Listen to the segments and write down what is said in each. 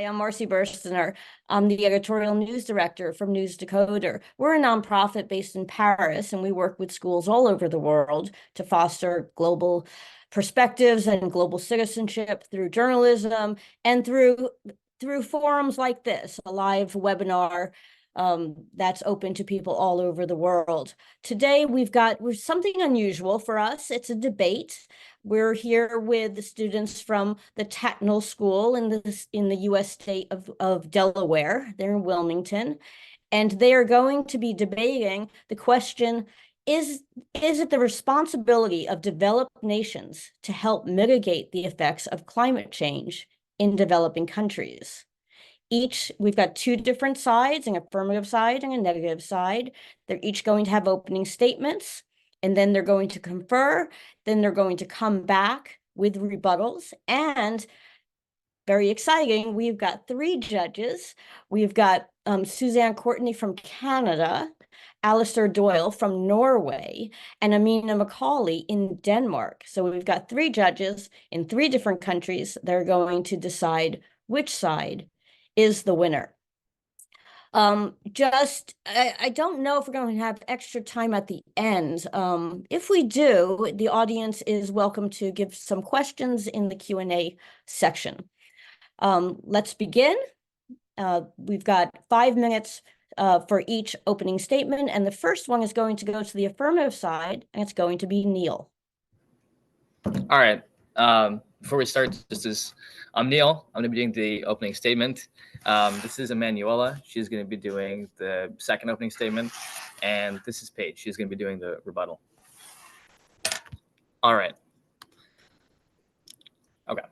I'm Marcy Burstiner. I'm the editorial news director from News Decoder. We're a nonprofit based in Paris, and we work with schools all over the world to foster global perspectives and global citizenship through journalism and through forums like this, a live webinar that's open to people all over the world. Today, we've something unusual for us. It's a debate. We're here with the students from the Tatnall School in the U.S. state of Delaware. They're in Wilmington, and they are going to be debating the question, is it the responsibility of developed nations to help mitigate the effects of climate change in developing countries? We've got two different sides, an affirmative side and a negative side. They're each going to have opening statements, and then they're going to confer. Then they're going to come back with rebuttals. And very exciting, we've got three judges. We've got Susanne Courtney from Canada, Alister Doyle from Norway, and Amina McCauley in Denmark. So we've got three judges in three different countries. They're going to decide which side is the winner. I don't know if we're going to have extra time at the end. If we do, the audience is welcome to give some questions in the Q&A section. Let's begin. We've got 5 minutes for each opening statement, and the first one is going to go to the affirmative side, and it's going to be Neil. All right. Before we start, I'm Neil. I'm going to be doing the opening statement. This is Emanuela. She's going to be doing the second opening statement. And this is Paige. She's going to be doing the rebuttal. All right. Okay.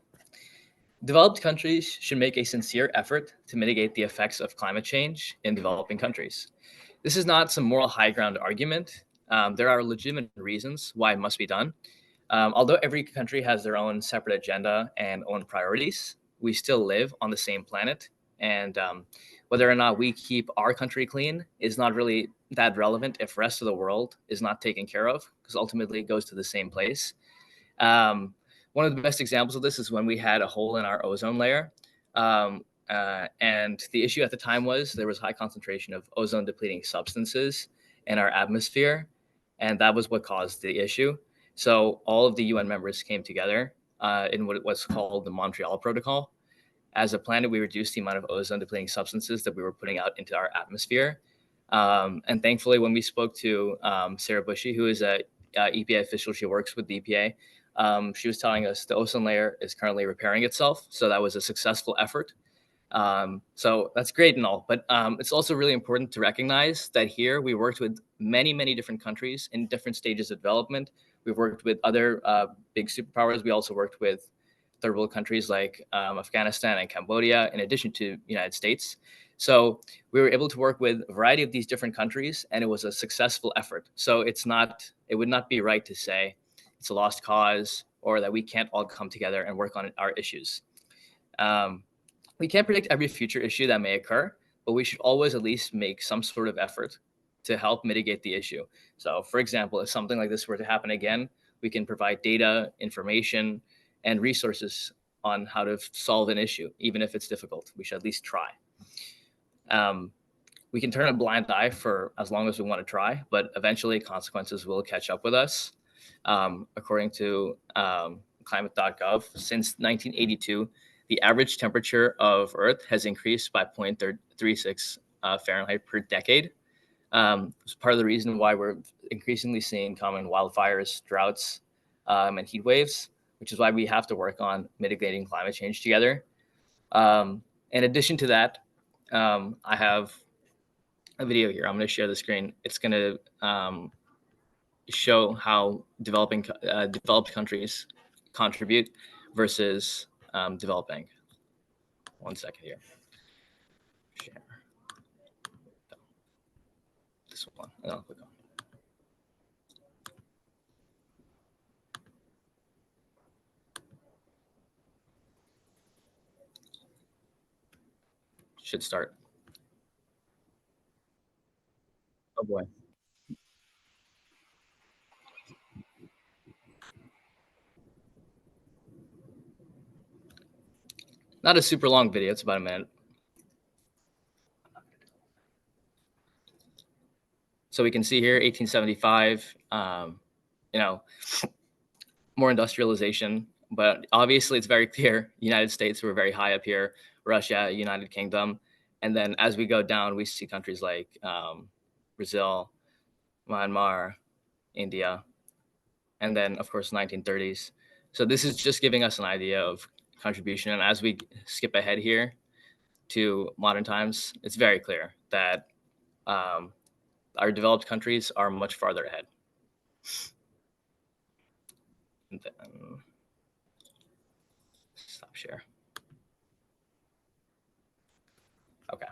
Developed countries should make a sincere effort to mitigate the effects of climate change in developing countries. This is not some moral high ground argument. There are legitimate reasons why it must be done. Although every country has their own separate agenda and own priorities, we still live on the same planet. And whether or not we keep our country clean is not really that relevant if the rest of the world is not taken care of, because ultimately it goes to the same place. One of the best examples of this is when we had a hole in our ozone layer. And the issue at the time was there was high concentration of ozone depleting substances in our atmosphere. And that was what caused the issue. So all of the UN members came together in what was called the Montreal Protocol. As a planet, we reduced the amount of ozone depleting substances that we were putting out into our atmosphere. And thankfully, when we spoke to Sarah Bushy, who is a EPA official, she works with the EPA, she was telling us the ozone layer is currently repairing itself. So that was a successful effort. So that's great and all, but it's also really important to recognize that here we worked with many, many different countries in different stages of development. We've worked with other big superpowers. We also worked with third world countries like Afghanistan and Cambodia, in addition to the United States. So we were able to work with a variety of these different countries, and it was a successful effort. So it would not be right to say it's a lost cause or that we can't all come together and work on our issues. We can't predict every future issue that may occur, but we should always at least make some sort of effort to help mitigate the issue. So, for example, if something like this were to happen again, we can provide data, information, and resources on how to solve an issue, even if it's difficult. We should at least try. We can turn a blind eye for as long as we want to try, but eventually consequences will catch up with us. According to climate.gov, since 1982, the average temperature of Earth has increased by 0.36 Fahrenheit per decade. It's part of the reason why we're increasingly seeing common wildfires, droughts, and heat waves, which is why we have to work on mitigating climate change together. In addition to that, I have a video here. I'm going to share the screen. It's going to show how developed countries contribute versus developing. One second here. Share. This one, and I'll click on. Should start. Oh boy. not a super long video. It's about a minute. So we can see here, 1875, more industrialization, but obviously it's very clear. United States were very high up here, Russia, United Kingdom. And then as we go down, we see countries like Brazil, Myanmar, India, and then of course 1930s. So this is just giving us an idea of contribution. And as we skip ahead here to modern times, it's very clear that our developed countries are much farther ahead. And then stop share. Okay.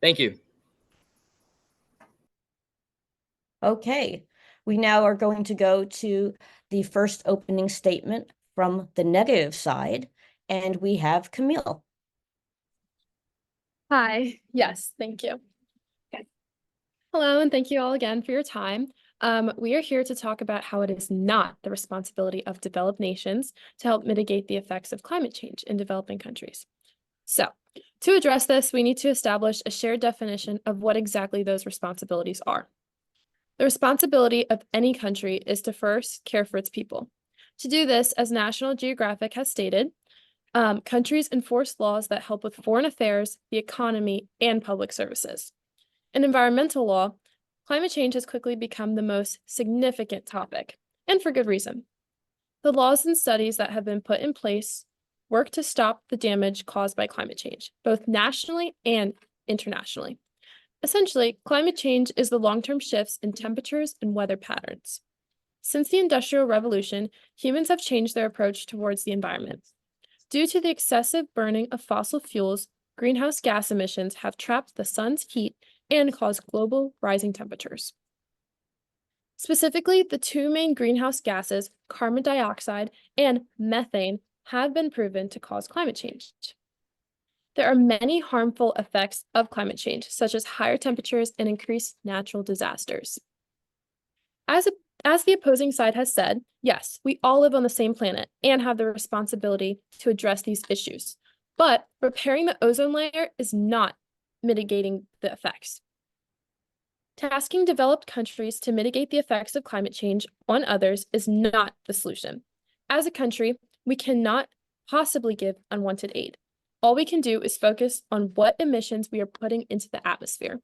Thank you. Okay, we now are going to go to the first opening statement from the negative side, and we have Camille. Hi, yes, thank you. Okay. Hello, and thank you all again for your time. We are here to talk about how it is not the responsibility of developed nations to help mitigate the effects of climate change in developing countries. So, to address this, we need to establish a shared definition of what exactly those responsibilities are. The responsibility of any country is to first care for its people. To do this, as National Geographic has stated, countries enforce laws that help with foreign affairs, the economy, and public services. In environmental law, climate change has quickly become the most significant topic, and for good reason. The laws and studies that have been put in place work to stop the damage caused by climate change, both nationally and internationally. Essentially, climate change is the long-term shifts in temperatures and weather patterns. Since the Industrial Revolution, humans have changed their approach towards the environment. Due to the excessive burning of fossil fuels, greenhouse gas emissions have trapped the sun's heat and caused global rising temperatures. Specifically, the two main greenhouse gases, carbon dioxide and methane, have been proven to cause climate change. There are many harmful effects of climate change, such as higher temperatures and increased natural disasters. As the opposing side has said, yes, we all live on the same planet and have the responsibility to address these issues. But repairing the ozone layer is not mitigating the effects. Tasking developed countries to mitigate the effects of climate change on others is not the solution. As a country, we cannot possibly give unwanted aid. All we can do is focus on what emissions we are putting into the atmosphere.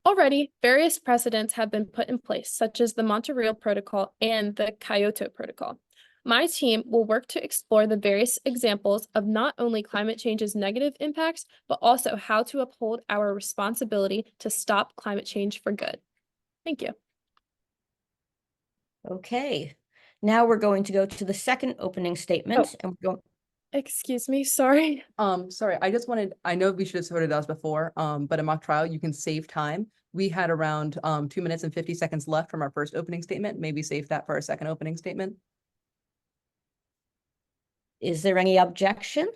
Already, various precedents have been put in place, such as the Montreal Protocol and the Kyoto Protocol. My team will work to explore the various examples of not only climate change's negative impacts, but also how to uphold our responsibility to stop climate change for good. Thank you. Okay, now we're going to go to the second opening statement, and we're going. Excuse me, sorry. Sorry, I know we should have sorted out before, but in mock trial, you can save time. We had around 2 minutes and 50 seconds left from our first opening statement. Maybe save that for our second opening statement. Is there any objection?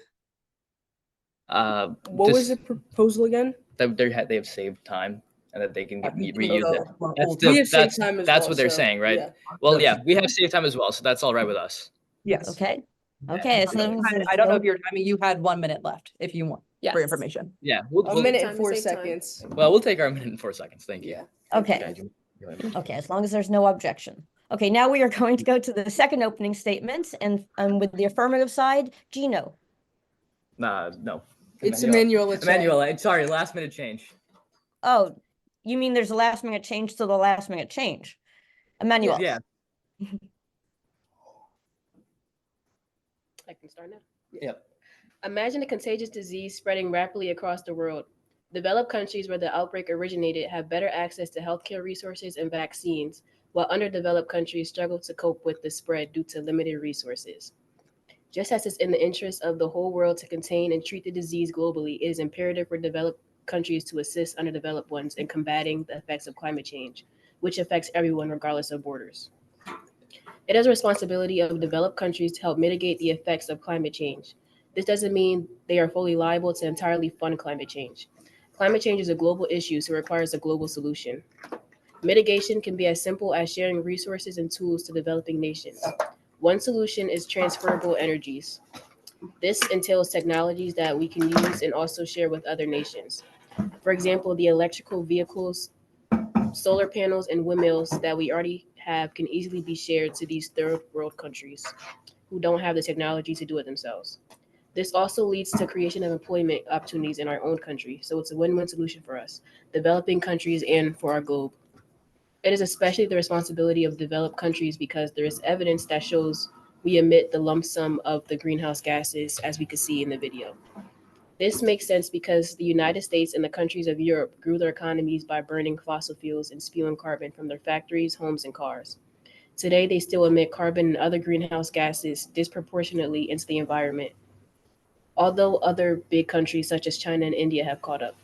What was the proposal again? That they have saved time and that they can reuse it. We have saved time as that's well, what they're so, saying, right? yeah. Well, yeah, we have saved time as well, so that's all right with us. Yes. Okay, okay, as long as I don't know if you had 1 minute left if you want Yes. for information. Yeah, A minute Time and to 4 save time. seconds. Well, we'll take our minute and 4 seconds. Thank you. Yeah. Okay, okay, as long as there's no objection. Okay, now we are going to go to the second opening statement, and with the affirmative side, Gino. No. It's Emmanuel. Emmanuel, sorry, last minute change. Oh, you mean there's a last minute change to the last minute change? Emmanuel. Yeah. I can start now. Yep. Imagine a contagious disease spreading rapidly across the world. Developed countries where the outbreak originated have better access to healthcare resources and vaccines, while underdeveloped countries struggle to cope with the spread due to limited resources. Just as it's in the interest of the whole world to contain and treat the disease globally, it is imperative for developed countries to assist underdeveloped ones in combating the effects of climate change, which affects everyone regardless of borders. It is a responsibility of developed countries to help mitigate the effects of climate change. This doesn't mean they are fully liable to entirely fund climate change. Climate change is a global issue, so it requires a global solution. Mitigation can be as simple as sharing resources and tools to developing nations. One solution is transferable energies. This entails technologies that we can use and also share with other nations. For example, the electrical vehicles, solar panels, and windmills that we already have can easily be shared to these third world countries who don't have the technology to do it themselves. This also leads to creation of employment opportunities in our own country, so it's a win-win solution for us, developing countries, and for our globe. It is especially the responsibility of developed countries because there is evidence that shows we emit the lump sum of the greenhouse gases, as we could see in the video. This makes sense because the United States and the countries of Europe grew their economies by burning fossil fuels and spewing carbon from their factories, homes, and cars. Today, they still emit carbon and other greenhouse gases disproportionately into the environment, although other big countries such as China and India have caught up.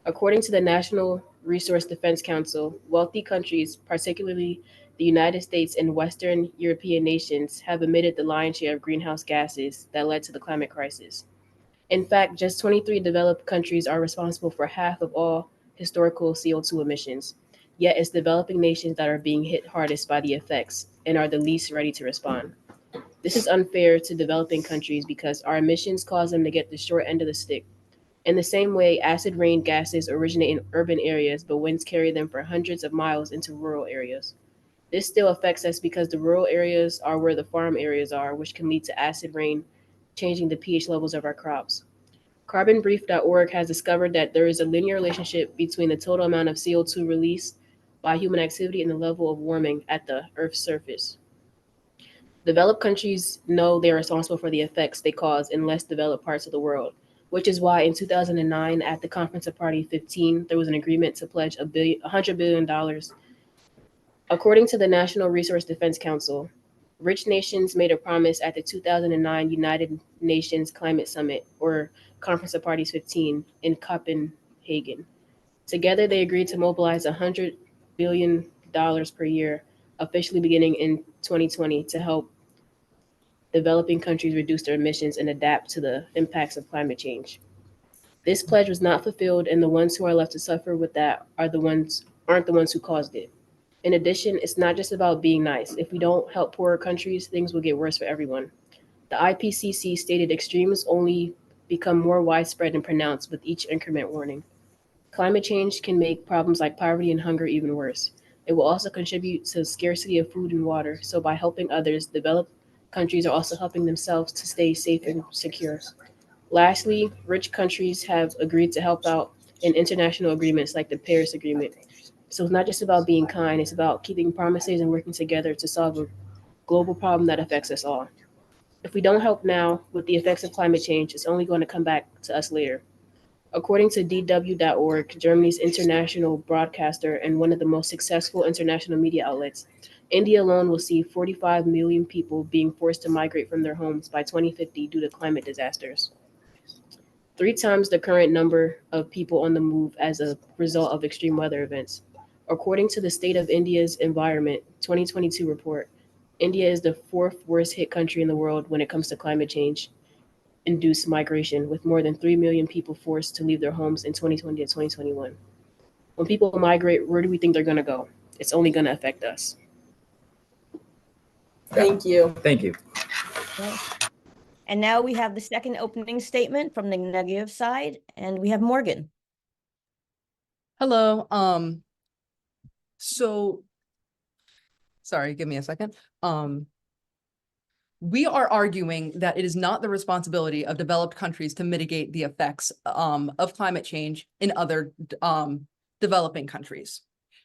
According to the National Resource Defense Council, wealthy countries, particularly the United States and Western European nations, have emitted the lion's share of greenhouse gases that led to the climate crisis. In fact, just 23 developed countries are responsible for half of all historical CO2 emissions. Yet it's developing nations that are being hit hardest by the effects and are the least ready to respond. This is unfair to developing countries because our emissions cause them to get the short end of the stick. In the same way, acid rain gases originate in urban areas, but winds carry them for hundreds of miles into rural areas. This still affects us because the rural areas are where the farm areas are, which can lead to acid rain, changing the pH levels of our crops. Carbonbrief.org has discovered that there is a linear relationship between the total amount of CO2 released by human activity and the level of warming at the Earth's surface. Developed countries know they are responsible for the effects they cause in less developed parts of the world, which is why in 2009 at the Conference of Party 15, there was an agreement to pledge $100 billion. According to the National Resource Defense Council, rich nations made a promise at the 2009 United Nations Climate Summit, or Conference of Parties 15, in Copenhagen. Together, they agreed to mobilize $100 billion per year, officially beginning in 2020, to help developing countries reduce their emissions and adapt to the impacts of climate change. This pledge was not fulfilled, and the ones who are left to suffer with that aren't the ones who caused it. In addition, it's not just about being nice. If we don't help poorer countries, things will get worse for everyone. The IPCC stated extremes only become more widespread and pronounced with each increment warning. Climate change can make problems like poverty and hunger even worse. It will also contribute to scarcity of food and water, so by helping others, developed countries are also helping themselves to stay safe and secure. Lastly, rich countries have agreed to help out in international agreements like the Paris Agreement. So it's not just about being kind, it's about keeping promises and working together to solve a global problem that affects us all. If we don't help now with the effects of climate change, it's only going to come back to us later. According to DW.org, Germany's international broadcaster and one of the most successful international media outlets, India alone will see 45 million people being forced to migrate from their homes by 2050 due to climate disasters. 3 times the current number of people on the move as a result of extreme weather events. According to the State of India's Environment 2022 report, India is the 4th worst hit country in the world when it comes to climate change induced migration, with more than 3 million people forced to leave their homes in 2020 and 2021. When people migrate, where do we think they're going to go? It's only going to affect us. Thank you. Thank you. Okay. And now we have the second opening statement from the negative side, and we have Morgan. Hello. So sorry, give me a second. We are arguing that it is not the responsibility of developed countries to mitigate the effects of climate change in other developing countries.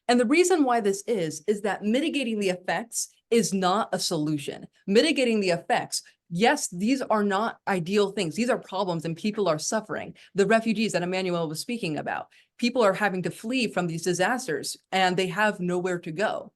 And the reason why this is that mitigating the effects is not a solution. Mitigating the effects, yes, these are not ideal things. These are problems and people are suffering. The refugees that Emmanuel was speaking about, people are having to flee from these disasters and they have nowhere to go.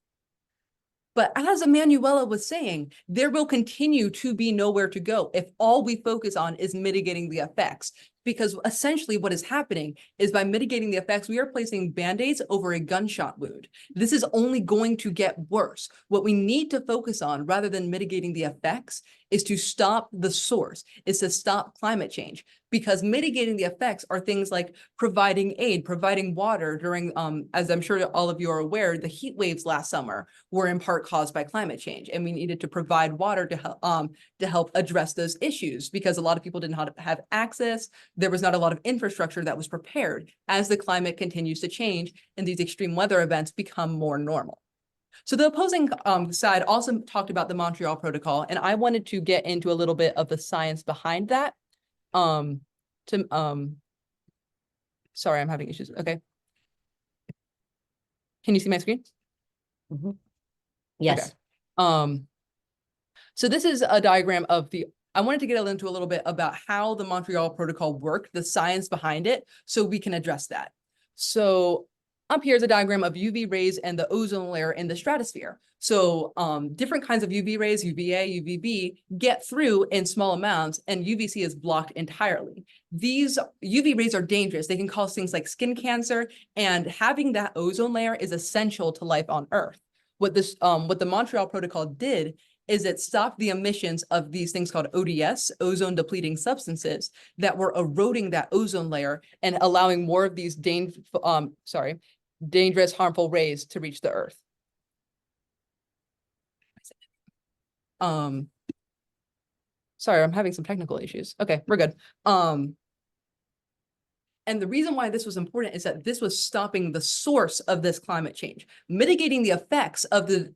But as Emanuela was saying, there will continue to be nowhere to go if all we focus on is mitigating the effects. because essentially what is happening is by mitigating the effects, we are placing Band-Aids over a gunshot wound. This is only going to get worse. What we need to focus on rather than mitigating the effects is to stop the source, is to stop climate change, because mitigating the effects are things like providing aid, providing water during, as I'm sure all of you are aware, the heat waves last summer were in part caused by climate change, and we needed to provide water to help address those issues because a lot of people didn't have access. There was not a lot of infrastructure that was prepared as the climate continues to change and these extreme weather events become more normal. So the opposing side also talked about the Montreal Protocol, and I wanted to get into a little bit of the science behind that. Sorry, I'm having issues. Okay. Can you see my screen? Mhm. Yes. Okay. So this is a diagram of I wanted to get into a little bit about how the Montreal Protocol worked, the science behind it, so we can address that. So up here is a diagram of UV rays and the ozone layer in the stratosphere. So different kinds of UV rays, UVA, UVB, get through in small amounts, and UVC is blocked entirely. These UV rays are dangerous. They can cause things like skin cancer, and having that ozone layer is essential to life on Earth. What the Montreal Protocol did is it stopped the emissions of these things called ODS, ozone depleting substances, that were eroding that ozone layer and allowing more of these dangerous, harmful rays to reach the Earth. Sorry, I'm having some technical issues. Okay, we're good. And the reason why this was important is that this was stopping the source of this climate change. Mitigating the effects of the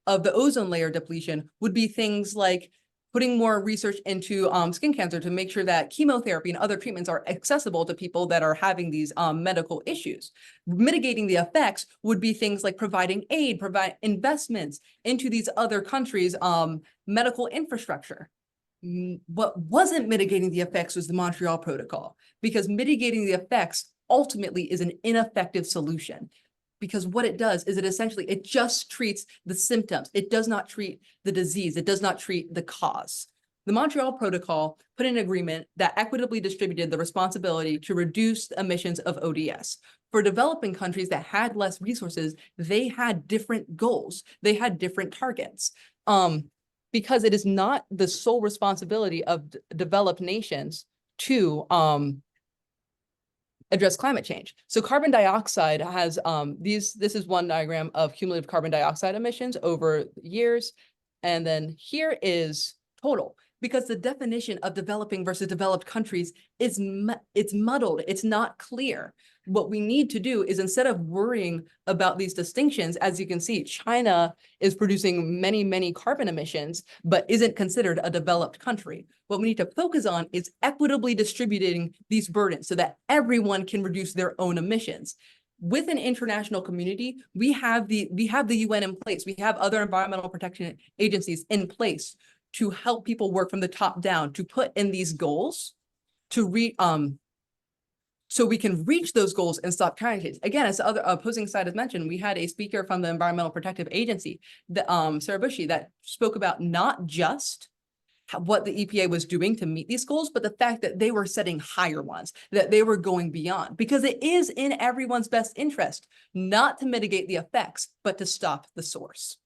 ozone layer depletion would be things like putting more research into skin cancer to make sure that chemotherapy and other treatments are accessible to people that are having these medical issues. Mitigating the effects would be things like providing aid, provide investments into these other countries' medical infrastructure. What wasn't mitigating the effects was the Montreal Protocol, because mitigating the effects ultimately is an ineffective solution. Because what it does is it just treats the symptoms. It does not treat the disease. It does not treat the cause. The Montreal Protocol put in an agreement that equitably distributed the responsibility to reduce emissions of ODS. For developing countries that had less resources, they had different goals. They had different targets. Because it is not the sole responsibility of developed nations to address climate change. So carbon dioxide has this is one diagram of cumulative carbon dioxide emissions over years. And then here is total, because the definition of developing versus developed countries is it's muddled. It's not clear. What we need to do is, instead of worrying about these distinctions, as you can see, China is producing many, many carbon emissions, but isn't considered a developed country. What we need to focus on is equitably distributing these burdens so that everyone can reduce their own emissions. With an international community, we have the UN in place. We have other environmental protection agencies in place to help people work from the top down to put in these goals to so we can reach those goals and stop climate change. Again, as the other opposing side has mentioned, we had a speaker from the Environmental Protective Agency, Sarah Bushy, that spoke about not just what the EPA was doing to meet these goals, but the fact that they were setting higher ones, that they were going beyond, because it is in everyone's best interest not to mitigate the effects, but to stop the source.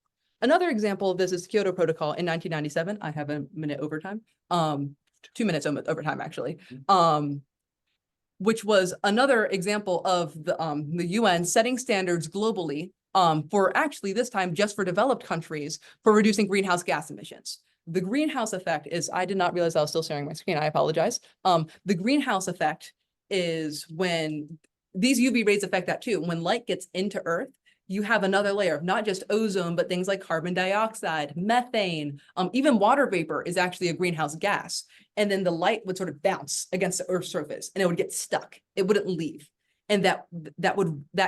Another example of this is the Kyoto Protocol in 1997. I have a minute overtime, 2 minutes overtime actually, which was another example of the UN setting standards globally for actually this time just for developed countries for reducing greenhouse gas emissions. The greenhouse effect is, I did not realize I was still sharing my screen. I apologize. The greenhouse effect is when these UV rays affect that too. When light gets into Earth, you have another layer of not just ozone, but things like carbon dioxide, methane, even water vapor is actually a greenhouse gas. And then the light would sort of bounce against the Earth's surface and it would get stuck. It wouldn't leave. And that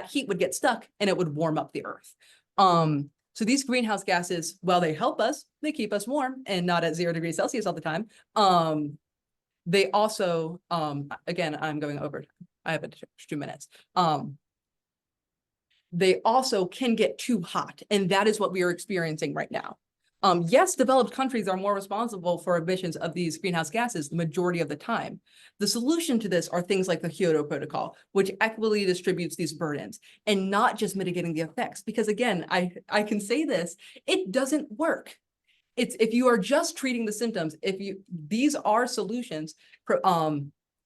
heat would get stuck and it would warm up the Earth. So these greenhouse gases, while they help us, they keep us warm and not at 0 degrees Celsius all the time. They also, again, I'm going over, I have 2 minutes. They also can get too hot, and that is what we are experiencing right now. Yes, developed countries are more responsible for emissions of these greenhouse gases the majority of the time. The solution to this are things like the Kyoto Protocol, which equitably distributes these burdens and not just mitigating the effects. Because again, I can say this, it doesn't work. It's if you are just treating the symptoms, these are solutions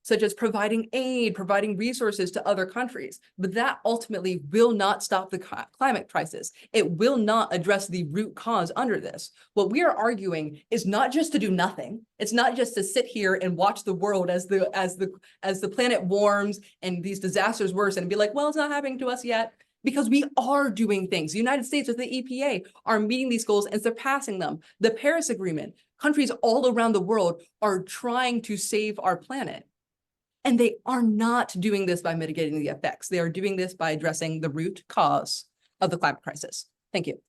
such as providing aid, providing resources to other countries, but that ultimately will not stop the climate crisis. It will not address the root cause under this. What we are arguing is not just to do nothing. It's not just to sit here and watch the world as the planet warms and these disasters worsen and be like, well, it's not happening to us yet. Because we are doing things. The United States with the EPA are meeting these goals and surpassing them. The Paris Agreement, countries all around the world are trying to save our planet. And they are not doing this by mitigating the effects. They are doing this by addressing the root cause of the climate crisis. Thank you.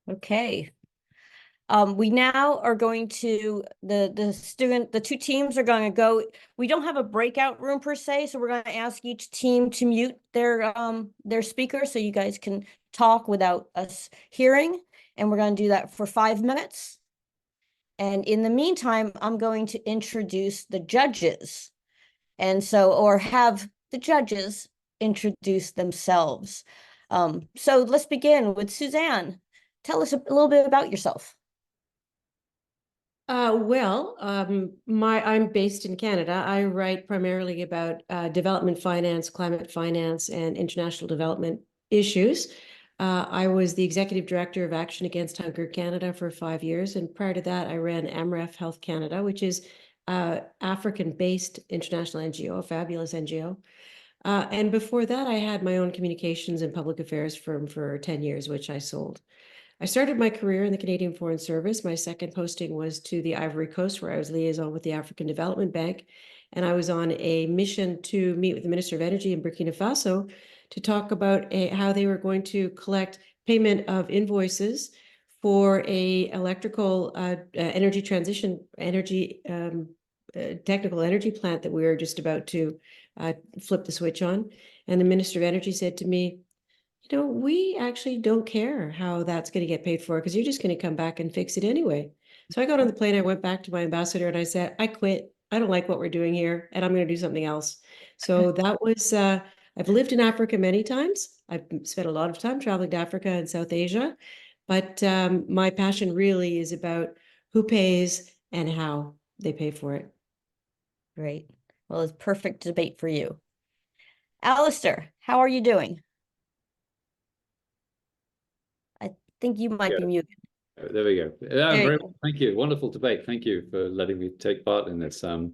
Okay. We now are going to, the two teams are going to go, we don't have a breakout room per se, so we're going to ask each team to mute their speaker so you guys can talk without us hearing. And we're going to do that for 5 minutes. And in the meantime, I'm going to introduce the judges. And so, or have the judges introduce themselves. So let's begin with Susanne. Tell us a little bit about yourself. I'm based in Canada. I write primarily about development finance, climate finance, and international development issues. I was the executive director of Action Against Hunger Canada for 5 years, and prior to that, I ran AMREF Health Canada, which is African-based international NGO, a fabulous NGO. And before that, I had my own communications and public affairs firm for 10 years, which I sold. I started my career in the Canadian Foreign Service. My second posting was to the Ivory Coast, where I was liaison with the African Development Bank. And I was on a mission to meet with the Minister of Energy in Burkina Faso to talk about how they were going to collect payment of invoices for a electrical energy transition, technical energy plant that we were just about to flip the switch on. And the Minister of Energy said to me, you know, we actually don't care how that's going to get paid for because you're just going to come back and fix it anyway. So I got on the plane, I went back to my ambassador and I said, I quit. I don't like what we're doing here and I'm going to do something else. So that was, I've lived in Africa many times. I've spent a lot of time traveling to Africa and South Asia, but my passion really is about who pays and how they pay for it. Great. Well, it's perfect debate for you. Alister, how are you doing? I think you might be muted. There we go. Yeah, very well. Thank you. Wonderful debate. Thank you for letting me take part in this. So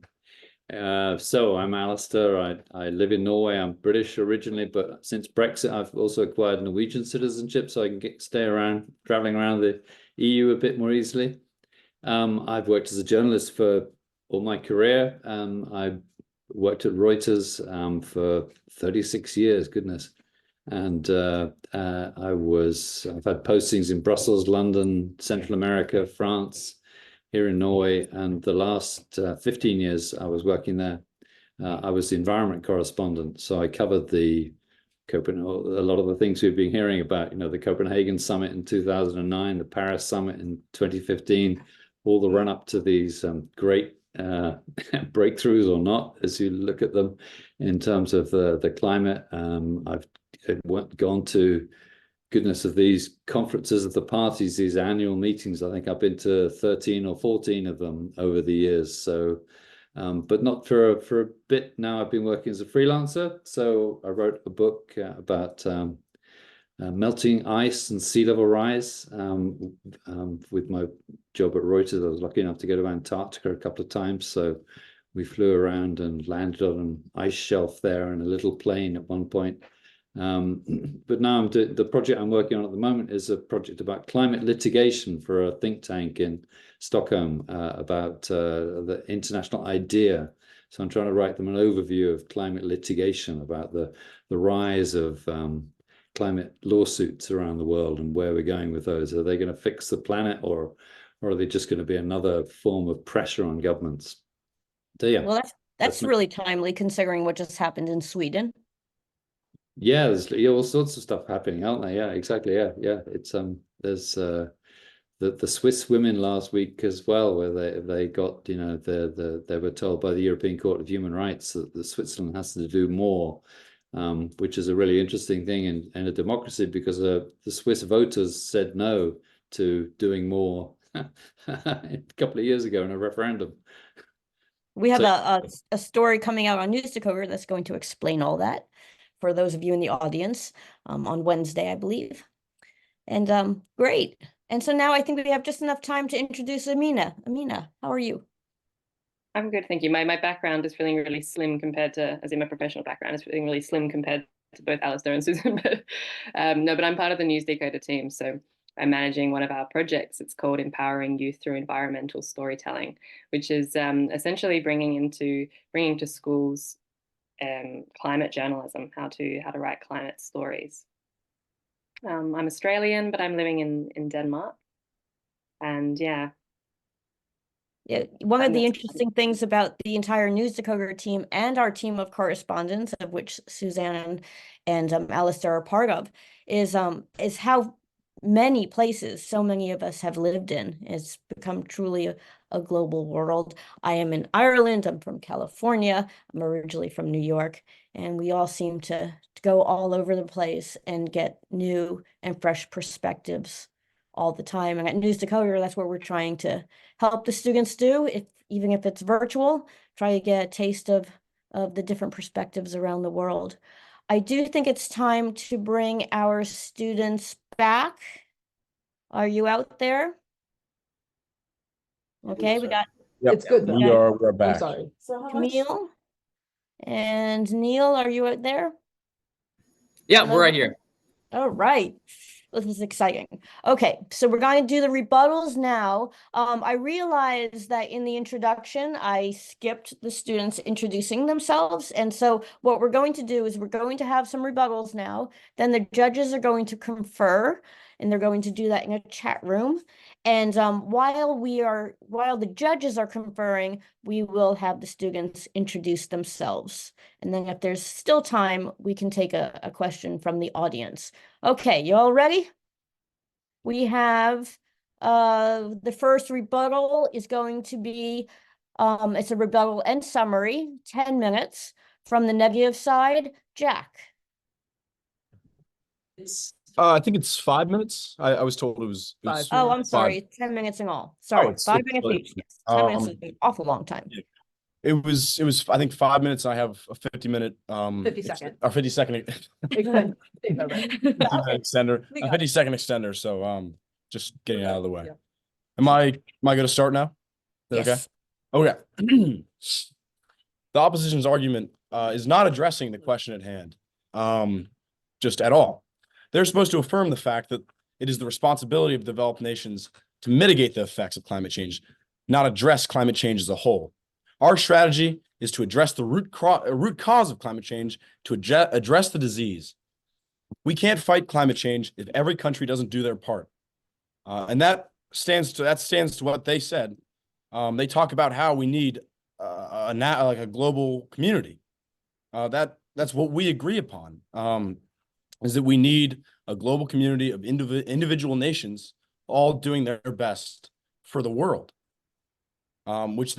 I'm Alister. I live in Norway. I'm British originally, but since Brexit, I've also acquired Norwegian citizenship, so I can stay around, traveling around the EU a bit more easily. I've worked as a journalist for all my career. I worked at Reuters for 36 years, goodness. And I've had postings in Brussels, London, Central America, France, here in Norway. And the last 15 years I was working there. I was the environment correspondent. So I covered a lot of the things we've been hearing about, you know, the Copenhagen summit in 2009, the Paris summit in 2015, all the run up to these great breakthroughs or not, as you look at them in terms of the climate. I've gone to, goodness, of these conferences of the parties, these annual meetings. I think I've been to 13 or 14 of them over the years. So, but not for a bit now. I've been working as a freelancer. So I wrote a book about melting ice and sea level rise. With my job at Reuters, I was lucky enough to go to Antarctica a couple of times. So we flew around and landed on an ice shelf there in a little plane at one point. But now the project I'm working on at the moment is a project about climate litigation for a think tank in Stockholm about the international idea. So I'm trying to write them an overview of climate litigation, about the rise of climate lawsuits around the world and where we're going with those. Are they going to fix the planet, or are they just going to be another form of pressure on governments? So yeah, well, that's really timely considering what just happened in Sweden. Yeah, there's all sorts of stuff happening, aren't there? Yeah, exactly. Yeah. It's there's the Swiss women last week as well, where they got, you know, they were told by the European Court of Human Rights that Switzerland has to do more, which is a really interesting thing in a democracy, because the Swiss voters said no to doing more a couple of years ago in a referendum. We have So- a story coming out on News Decoder that's going to explain all that for those of you in the audience on Wednesday, I believe. And great. And so now I think we have just enough time to introduce Amina. Amina, how are you? I'm good, thank you. My background is feeling really slim compared to, as in my professional background is feeling really slim compared to both Alister and Susan. But no, but I'm part of the News Decoder team, so I'm managing one of our projects. It's called Empowering Youth Through Environmental Storytelling, which is essentially bringing to schools climate journalism, how to write climate stories. I'm Australian, but I'm living in Denmark, and yeah. Yeah, one of the That's- interesting things about the entire News Decoder team and our team of correspondents, of which Susanne and Alister are part of, is how many places so many of us have lived in. It's become truly a global world. I am in Ireland. I'm from California. I'm originally from New York, and we all seem to go all over the place and get new and fresh perspectives all the time. And at News Decoder, that's what we're trying to help the students do, even if it's virtual, try to get a taste of the different perspectives around the world. I do think it's time to bring our students back. Are you out there? Okay, we got Yep. It's good though. We're I'm back. Sorry. Camille and Neil. Are you out there? Yeah, Hello? we're right here. All right. This is exciting. Okay, so we're going to do the rebuttals now. I realized that in the introduction, I skipped the students introducing themselves. And so what we're going to do is we're going to have some rebuttals now. Then the judges are going to confer, and they're going to do that in a chat room. And while the judges are conferring, we will have the students introduce themselves. And then if there's still time, we can take a question from the audience. Okay, you all ready? We have the first rebuttal is going to be, it's a rebuttal and summary, 10 minutes from the negative side. Jack. I think it's 5 minutes. I was told it was Oh, I'm sorry, 5. 10 minutes in all. Sorry, it's 5 minutes like- each. Yes, 10 minutes is an awful long time. It was I think 5 minutes. I have a 50-minute 50-second. or 50-second 50-minute extender, a 50-second extender. So just getting out of the way. Yeah. Am I going to start now? Is that Yes. Okay. Okay. The opposition's argument is not addressing the question at hand, just at all. They're supposed to affirm the fact that it is the responsibility of developed nations to mitigate the effects of climate change, not address climate change as a whole. Our strategy is to address the root cause of climate change, to address the disease. We can't fight climate change if every country doesn't do their part. And that stands to what they said. They talk about how we need a global community. That's what we agree upon. Is that we need a global community of individual nations all doing their best for the world, which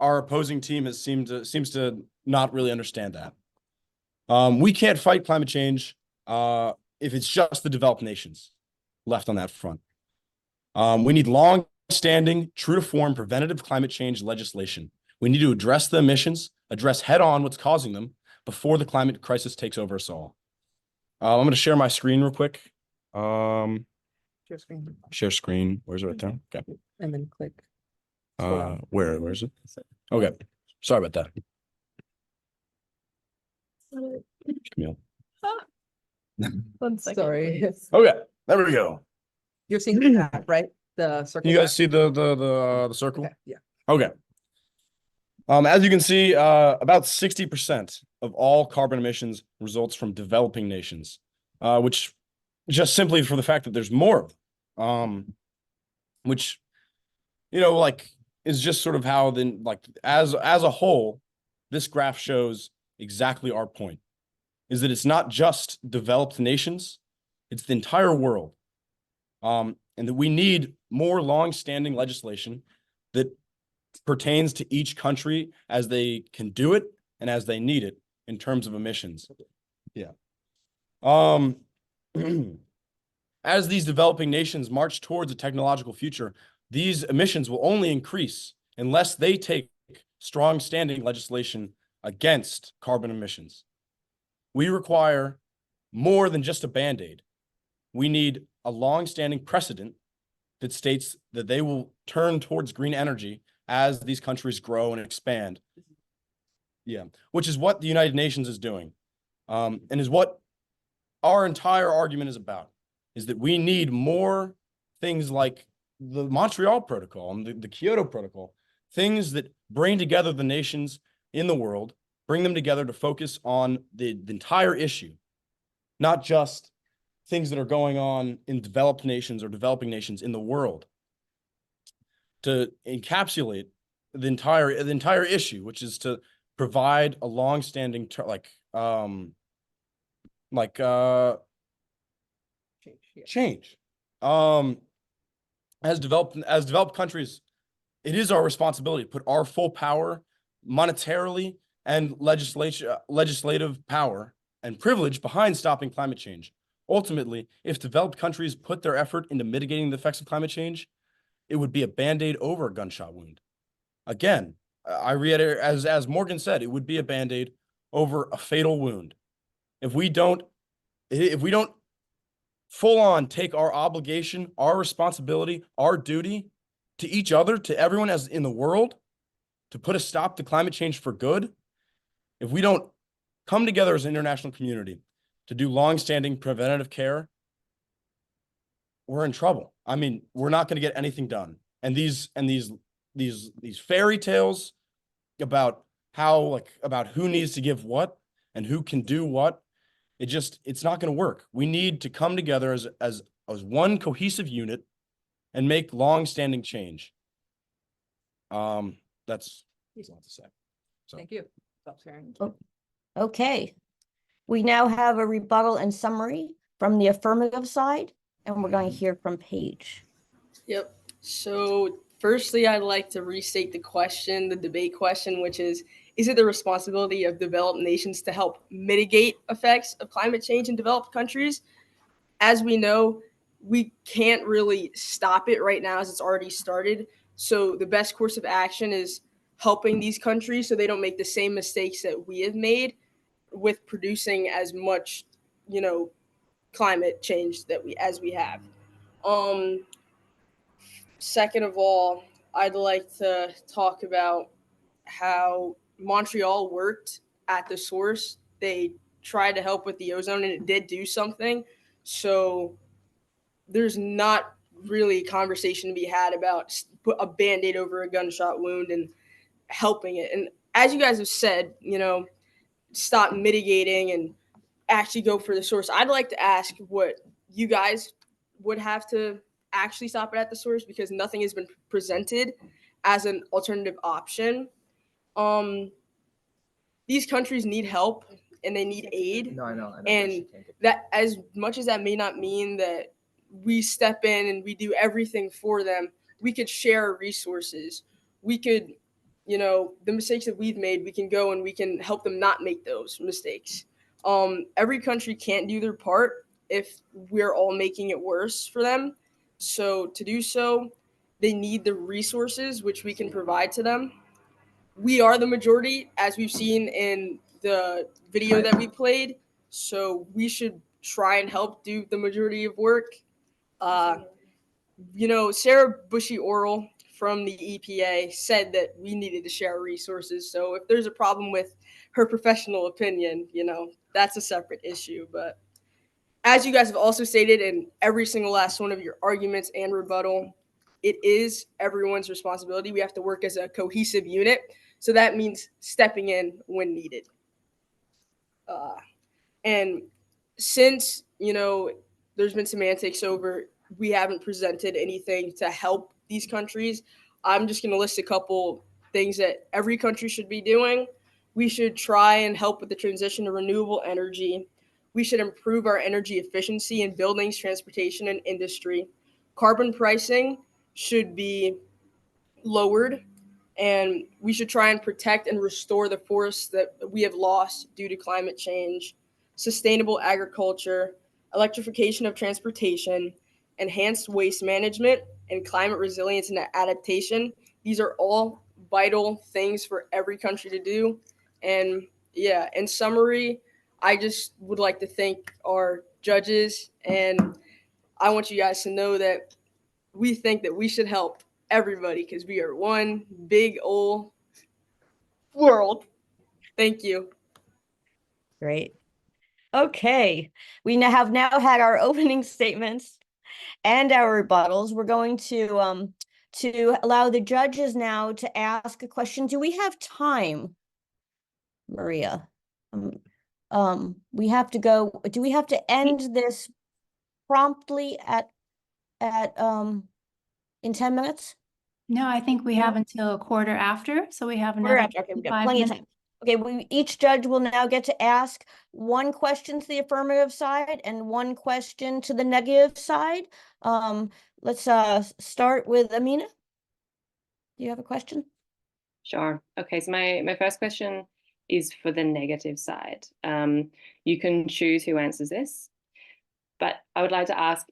our opposing team seems to not really understand that. We can't fight climate change if it's just the developed nations left on that front. We need long-standing, true-to-form preventative climate change legislation. We need to address the emissions, address head-on what's causing them before the climate crisis takes over us all. I'm going to share my screen real quick. Share screen. Share screen. Where's it right there? Okay. And then click. Where is it? Okay. Sorry about that. Camille. 1 second. Sorry. please. Okay. There we go. You're seeing the map, right? The circle. Can you guys see the circle? Okay, yeah. Okay. As you can see, about 60% of all carbon emissions results from developing nations, which just simply for the fact that there's more of them, which, is just sort of how then, as a whole, this graph shows exactly our point, is that it's not just developed nations, it's the entire world. And and that we need more long-standing legislation that pertains to each country as they can do it and as they need it in terms of emissions. Yeah. As these developing nations march towards a technological future, these emissions will only increase unless they take strong standing legislation against carbon emissions. We require more than just a Band-Aid. We need a long-standing precedent that states that they will turn towards green energy as these countries grow and expand. Yeah, which is what the United Nations is doing, and is what our entire argument is about, is that we need more things like the Montreal Protocol and the Kyoto Protocol, things that bring together the nations in the world, bring them together to focus on the entire issue, not just things that are going on in developed nations or developing nations in the world, to encapsulate the entire issue, which is to provide a long-standing change. As developed countries, it is our responsibility to put our full power, monetarily and legislative power and privilege behind stopping climate change. Ultimately, if developed countries put their effort into mitigating the effects of climate change, it would be a Band-Aid over a gunshot wound. Again, I reiterate, as Morgan said, it would be a Band-Aid over a fatal wound. If we don't full on take our obligation, our responsibility, our duty to each other, to everyone as in the world, to put a stop to climate change for good, if we don't come together as an international community to do long-standing preventative care, we're in trouble. I mean, we're not going to get anything done. And these fairy tales about who needs to give what and who can do what, it's not going to work. We need to come together as one cohesive unit and make long-standing change. That's all to say. So. Thank you. Stop sharing. Okay. We now have a rebuttal and summary from the affirmative side, and we're going to hear from Paige. Yep. So firstly, I'd like to restate the debate question, which is it the responsibility of developed nations to help mitigate effects of climate change in developed countries? As we know, we can't really stop it right now as it's already started. So the best course of action is helping these countries so they don't make the same mistakes that we have made with producing as much, climate change as we have. Second of all, I'd like to talk about how Montreal worked at the source. They tried to help with the ozone and it did do something. So there's not really a conversation to be had about put a Band-Aid over a gunshot wound and helping it. And as you guys have said, stop mitigating and actually go for the source. I'd like to ask what you guys would have to actually stop it at the source, because nothing has been presented as an alternative option. These countries need help and they need aid. No, I know. And that, as much as that may not mean that we step in and we do everything for them, we could share resources. We could, the mistakes that we've made, we can go and we can help them not make those mistakes. Every country can't do their part if we're all making it worse for them. So to do so, they need the resources which we can provide to them. We are the majority, as we've seen in the video that we played. So we should try and help do the majority of work. Sarah Bushy-Orrell from the EPA said that we needed to share resources. So if there's a problem with her professional opinion, that's a separate issue. But as you guys have also stated in every single last one of your arguments and rebuttal, it is everyone's responsibility. We have to work as a cohesive unit. So that means stepping in when needed. And since, there's been semantics over, we haven't presented anything to help these countries, I'm just going to list a couple things that every country should be doing. We should try and help with the transition to renewable energy. We should improve our energy efficiency in buildings, transportation, and industry. carbon pricing should be lowered, and we should try and protect and restore the forests that we have lost due to climate change, sustainable agriculture, electrification of transportation, enhanced waste management, and climate resilience and adaptation. These are all vital things for every country to do. And yeah, in summary, I just would like to thank our judges, and I want you guys to know that we think that we should help everybody because we are one big old world. Thank you. Great. Okay, we have now had our opening statements and our rebuttals. We're going to allow the judges now to ask a question. Do we have time, Maria? We have to go. Do we have to end this promptly at in 10 minutes? No, I think we have until a quarter after, so we have Quarter another after. Okay, we got 5 plenty of minutes. time. Okay, each judge will now get to ask one question to the affirmative side and one question to the negative side. Let's start with Amina. Do you have a question? Sure. Okay, so my first question is for the negative side. You can choose who answers this, but I would like to ask,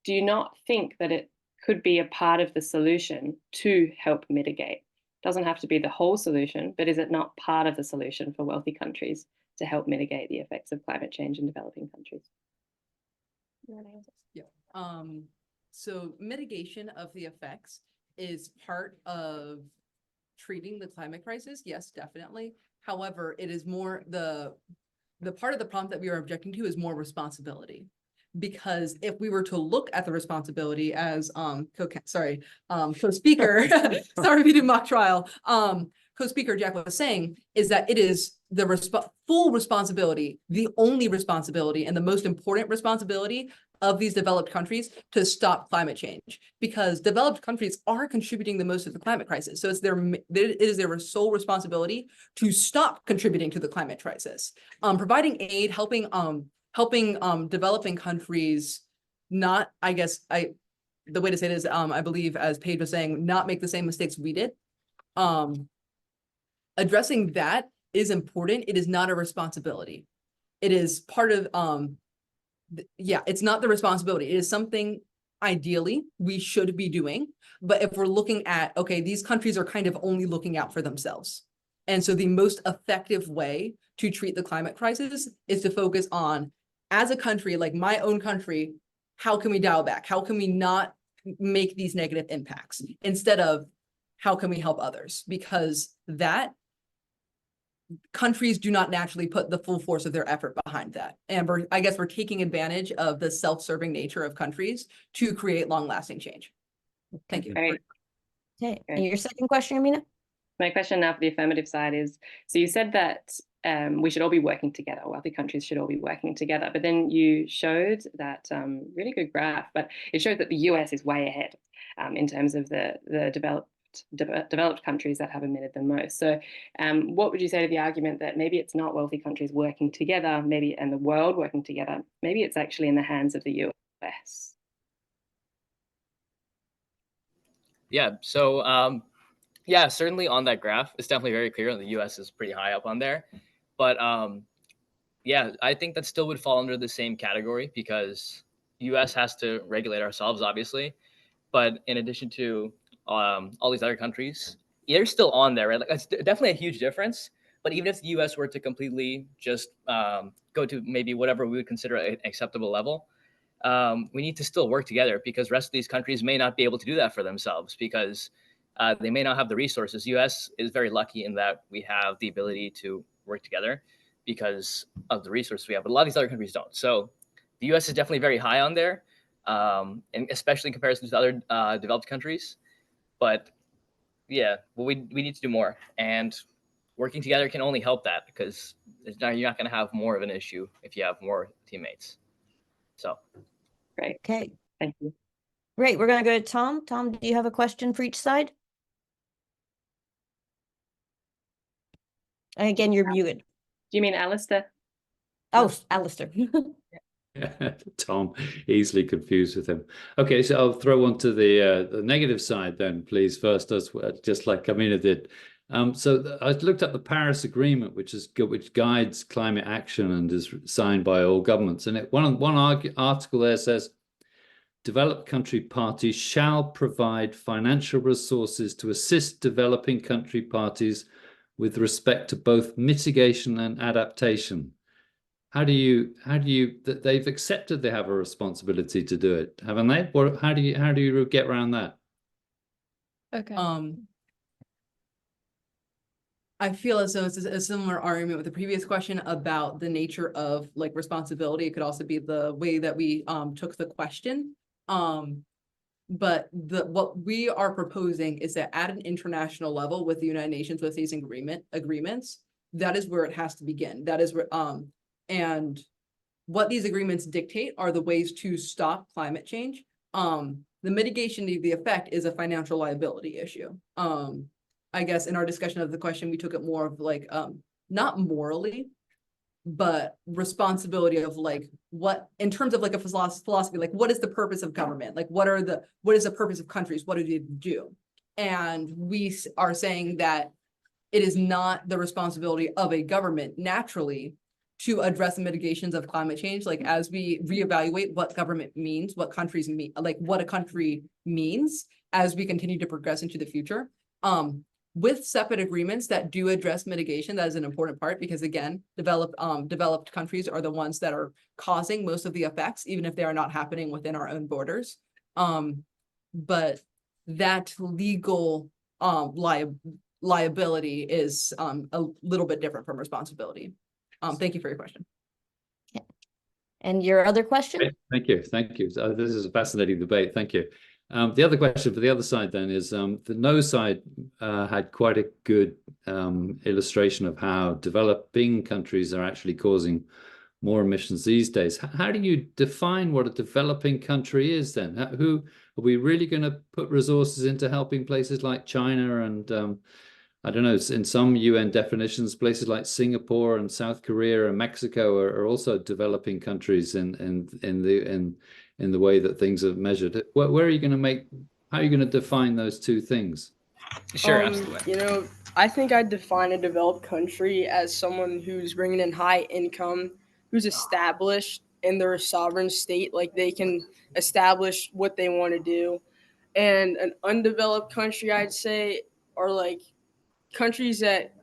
do you not think that it could be a part of the solution to help mitigate? Doesn't have to be the whole solution, but is it not part of the solution for wealthy countries to help mitigate the effects of climate change in developing countries? Yeah. So mitigation of the effects is part of treating the climate crisis. Yes, definitely. However, it is more the part of the prompt that we are objecting to is more responsibility. Because if we were to look at the responsibility as co-speaker, sorry if you did mock trial, co-speaker Jack was saying, is that it is the full responsibility, the only responsibility and the most important responsibility of these developed countries to stop climate change, because developed countries are contributing the most to the climate crisis. So it is their sole responsibility to stop contributing to the climate crisis. Providing aid, helping developing countries not, the way to say it is, I believe, as Paige was saying, not make the same mistakes we did. Addressing that is important. It is not a responsibility. It is part of, it's not the responsibility. It is something ideally we should be doing. But if we're looking at, okay, these countries are kind of only looking out for themselves. And so the most effective way to treat the climate crisis is to focus on, as a country, like my own country, how can we dial back? How can we not make these negative impacts? Instead of how can we help others? Because that countries do not naturally put the full force of their effort behind that. And I guess we're taking advantage of the self-serving nature of countries to create long-lasting change. Thank you. Great. Okay, and your second question, Amina? My question now for the affirmative side is, so you said that we should all be working together, wealthy countries should all be working together, but then you showed that really good graph, but it showed that the US is way ahead in terms of the developed countries that have emitted the most. So what would you say to the argument that maybe it's not wealthy countries working together, and the world working together, maybe it's actually in the hands of the US? Yeah, so yeah, certainly on that graph, it's definitely very clear the US is pretty high up on there. But yeah, I think that still would fall under the same category, because US has to regulate ourselves, obviously. But in addition to all these other countries, they're still on there, right? Like, it's definitely a huge difference. But even if the US were to completely just go to maybe whatever we would consider an acceptable level, we need to still work together, because the rest of these countries may not be able to do that for themselves, because they may not have the resources. US is very lucky in that we have the ability to work together because of the resources we have, but a lot of these other countries don't. So the US is definitely very high on there, and especially in comparison to other developed countries. But yeah, well, we need to do more, and working together can only help that, because you're not going to have more of an issue if you have more teammates. So Great. Okay, Thank you. great. We're going to go to Tom. Tom, do you have a question for each side? And again, you're muted. Do you mean Alister? Oh, Alister. Tom, easily confused with him. Okay, so I'll throw on to the negative side then, please. First, as just like Amina did. I looked up the Paris Agreement, which guides climate action and is signed by all governments. And one article there says, developed country parties shall provide financial resources to assist developing country parties with respect to both mitigation and adaptation. How do you they've accepted they have a responsibility to do it, haven't they? Or how do you get around that? Okay. I feel as though it's a similar argument with the previous question about the nature of like responsibility. It could also be the way that we took the question. But what we are proposing is that at an international level with the United Nations, with these agreements, that is where it has to begin. That is where and what these agreements dictate are the ways to stop climate change. The mitigation of the effect is a financial liability issue. I guess in our discussion of the question, we took it more of like not morally, but responsibility of like what in terms of like a philosophy, like what is the purpose of government? Like what is the purpose of countries? What do they do? And we are saying that it is not the responsibility of a government naturally to address the mitigations of climate change. Like as we reevaluate what government means, what countries mean, like what a country means as we continue to progress into the future. With separate agreements that do address mitigation, that is an important part because again, developed countries are the ones that are causing most of the effects, even if they are not happening within our own borders. But that legal liability is a little bit different from responsibility. Thank you for your question. And your other question? Thank you. This is a fascinating debate. Thank you. The other question for the other side then is the no side had quite a good illustration of how developing countries are actually causing more emissions these days. How do you define what a developing country is then? Who are we really going to put resources into helping places like China and I don't know, in some UN definitions, places like Singapore and South Korea and Mexico are also developing countries in the way that things are measured. Where are you going to how are you going to define those two things? Sure, absolutely. You know, I think I'd define a developed country as someone who's bringing in high income, who's established in their sovereign state, like they can establish what they want to do. And an undeveloped country, I'd say, are like countries that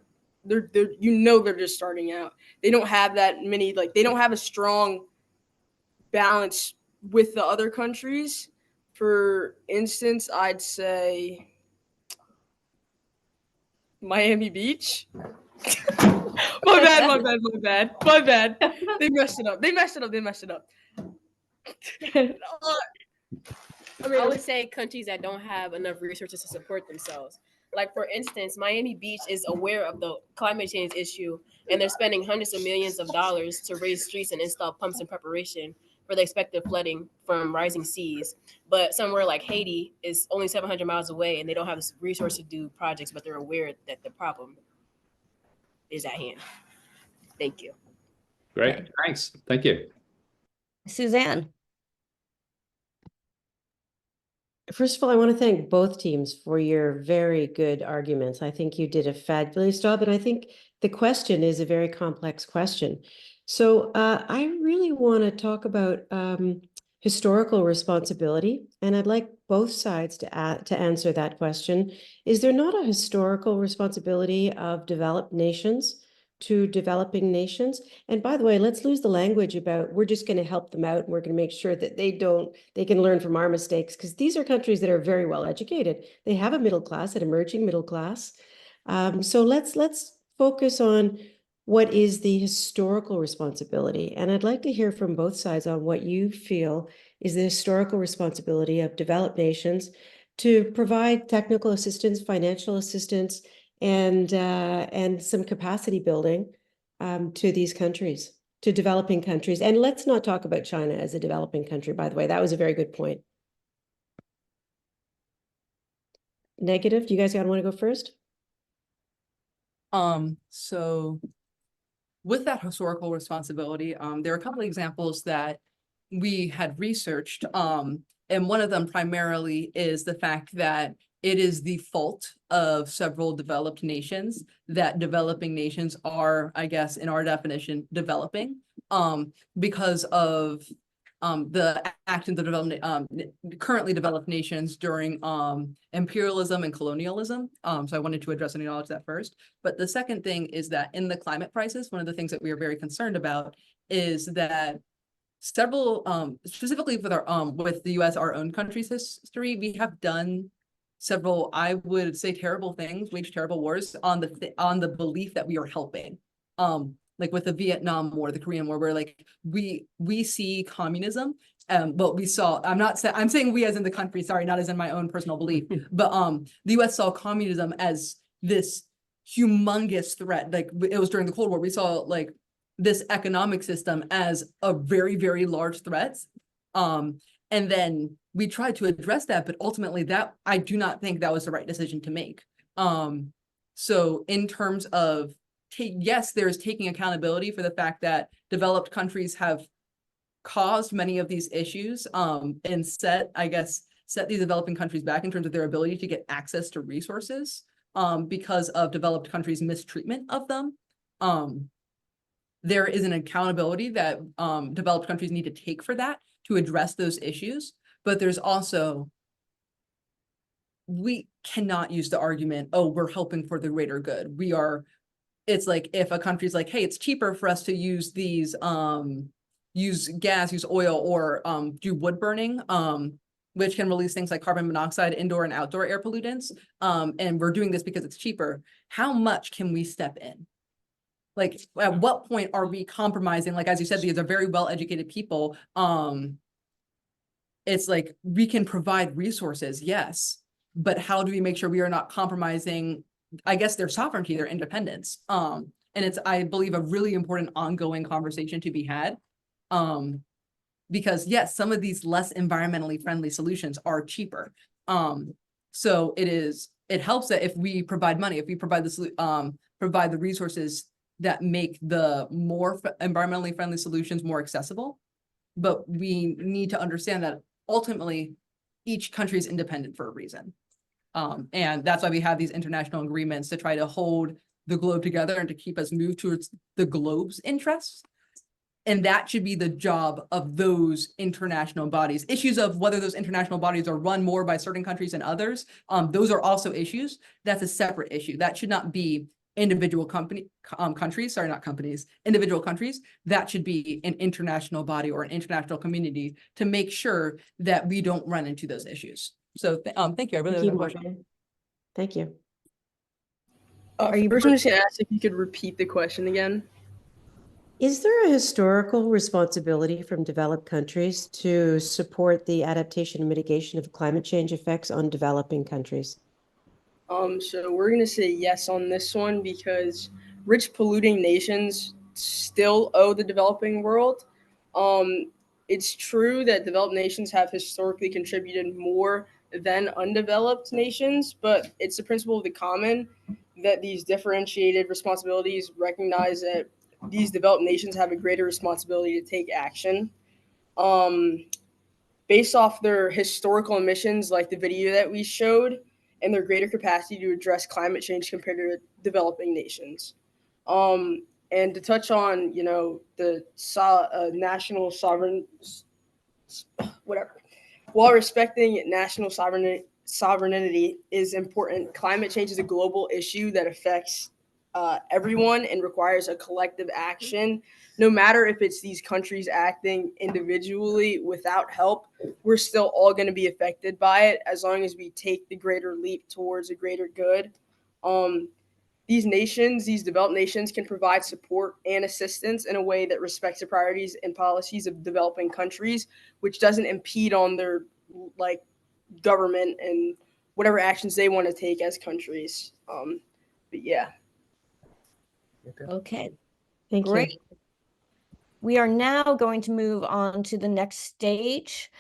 they're they're just starting out. They don't have that many, like they don't have a strong balance with the other countries. For instance, I'd say Miami Beach. My bad. They messed it up. I would say countries that don't have enough resources to support themselves. Like, for instance, Miami Beach is aware of the climate change issue, and they're spending hundreds of millions of dollars to raise streets and install pumps in preparation for the expected flooding from rising seas. But somewhere like Haiti is only 700 miles away, and they don't have the resources to do projects, but they're aware that the problem is at hand. Thank you. Great, thanks. Thank you. Susanne. First of all, I want to thank both teams for your very good arguments. I think you did a fabulous job, and I think the question is a very complex question. So I really want to talk about historical responsibility, and I'd like both sides to answer that question. Is there not a historical responsibility of developed nations to developing nations? And by the way, let's lose the language about we're just going to help them out and we're going to make sure that they can learn from our mistakes, because these are countries that are very well educated. They have a middle class, an emerging middle class. So let's focus on what is the historical responsibility. And I'd like to hear from both sides on what you feel is the historical responsibility of developed nations to provide technical assistance, financial assistance, and some capacity building to these countries, to developing countries. And let's not talk about China as a developing country, by the way. That was a very good point. Negative, do you guys want to go first? So with that historical responsibility, there are a couple of examples that we had researched, and one of them primarily is the fact that it is the fault of several developed nations that developing nations are, I guess, in our definition, developing, because of the actions of development, currently developed nations during imperialism and colonialism. So I wanted to address and acknowledge that first. But the second thing is that in the climate crisis, one of the things that we are very concerned about is that several, specifically with the US, our own country's history, we have done several, I would say, terrible things, waged terrible wars on the belief that we are helping. Like with the Vietnam War, the Korean War, where like we see communism, but we saw, I'm saying we as in the country, sorry, not as in my own personal belief, but the US saw communism as this humongous threat. Like it was during the Cold War, we saw like this economic system as a very, very large threat. And then we tried to address that, but ultimately that I do not think that was the right decision to make. So in terms of yes, there's taking accountability for the fact that developed countries have caused many of these issues, and set these developing countries back in terms of their ability to get access to resources, because of developed countries' mistreatment of them. There is an accountability that developed countries need to take for that to address those issues. But there's also, we cannot use the argument, oh, we're helping for the greater good. It's like if a country's like, hey, it's cheaper for us to use these, use gas, use oil, or do wood burning, which can release things like carbon monoxide, indoor and outdoor air pollutants. And we're doing this because it's cheaper. How much can we step in? Like, at what point are we compromising? Like, as you said, these are very well-educated people. It's like, we can provide resources, yes, but how do we make sure we are not compromising, I guess, their sovereignty, their independence? And it's, I believe, a really important ongoing conversation to be had. Because yes, some of these less environmentally friendly solutions are cheaper. So it helps that if we provide money, if we provide the resources that make the more environmentally friendly solutions more accessible. But we need to understand that ultimately each country is independent for a reason. And that's why we have these international agreements to try to hold the globe together and to keep us move towards the globe's interests. And that should be the job of those international bodies. Issues of whether those international bodies are run more by certain countries than others, those are also issues. That's a separate issue. That should not be individual countries, sorry, not companies, individual countries. That should be an international body or an international community to make sure that we don't run into those issues. So thank you. I really like that question. Thank you. Are you first just gonna ask if you could repeat the question again? Is there a historical responsibility from developed countries to support the adaptation and mitigation of climate change effects on developing countries? So we're gonna say yes on this one because rich polluting nations still owe the developing world. It's true that developed nations have historically contributed more than undeveloped nations, but it's the principle of the common that these differentiated responsibilities recognize that these developed nations have a greater responsibility to take action. Based off their historical emissions, like the video that we showed, and their greater capacity to address climate change compared to developing nations. And to touch on, the national sovereign, whatever. While respecting national sovereignty is important, climate change is a global issue that affects everyone and requires a collective action. No matter if it's these countries acting individually without help, we're still all going to be affected by it as long as we take the greater leap towards a greater good. These developed nations can provide support and assistance in a way that respects the priorities and policies of developing countries, which doesn't impede on their government and whatever actions they want to take as countries. But yeah. Okay, Thank great. you. We are now going to move on to the next stage.